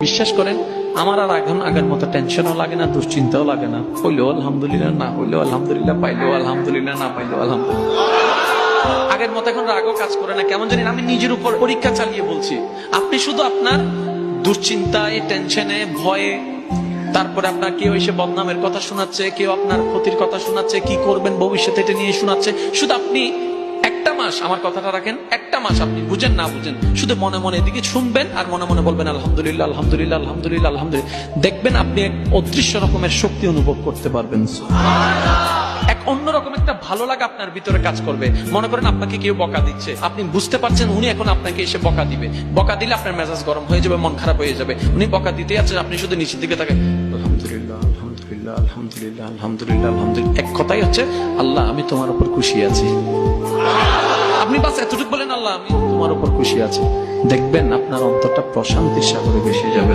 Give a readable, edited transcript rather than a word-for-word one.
বিশ্বাস করেন আমার আর এখন আগের মতো টেনশনও লাগে না, দুশ্চিন্তাও লাগে না। হইলেও আলহামদুলিল্লাহ, না হইলেও আলহামদুলিল্লাহ, পাইলেও আলহামদুলিল্লাহ, না পাইলেও আলহামদুলিল্লাহ। আগের মতো এখন রাগও কাজ করে না, কেমন জানি আমি নিজের উপর পরীক্ষা চালিয়ে বলছি। আপনি শুধু আপনার দুশ্চিন্তায়, টেনশনে, ভয়ে, তারপরে আপনার কেউ এসে বদনামের কথা শোনাচ্ছে, কেউ আপনার ক্ষতির কথা শোনাচ্ছে, কি করবেন ভবিষ্যতে এটা নিয়ে শোনাচ্ছে। শুধু আপনি একটা মাস, আমার কথাটা রাখেন, একটা মাস আপনি বুঝেন না বুঝেন, শুধু মনে মনে এদিকে শুনবেন আর মনে মনে বলবেন আলহামদুলিল্লাহ, আলহামদুলিল্লাহ, আলহামদুলিল্লাহ, আলহামদুলিল্লাহ। দেখবেন আপনি এক অদৃশ্য রকমের শক্তি অনুভব করতে পারবেন। এক অন্যরকম একটা ভালো লাগা আপনার ভিতরে কাজ করবে। মনে করেন আপনাকে কেউ বকা দিচ্ছে, আপনি বুঝতে পারছেন উনি এখন আপনাকে এসে বকা দিবে। বকা দিলে আপনার মেজাজ গরম হয়ে যাবে, মন খারাপ হয়ে যাবে। উনি বকা দিতে যাচ্ছেন, আপনি শুধু নিচের দিকে তাকান, আলহামদুলিল্লাহ, আলহামদুলিল্লাহ, আলহামদুলিল্লাহ, আলহামদুলিল্লাহ, আলহামদুলিল্লাহ। এক কথাই হচ্ছে আল্লাহ আমি তোমার উপর খুশি আছি। আপনি বাস এতটুকু বলেন আল্লাহ আমি তোমার উপর খুশি আছি, দেখবেন আপনার অন্তরটা প্রশান্তির সাগরে ভেসে যাবে।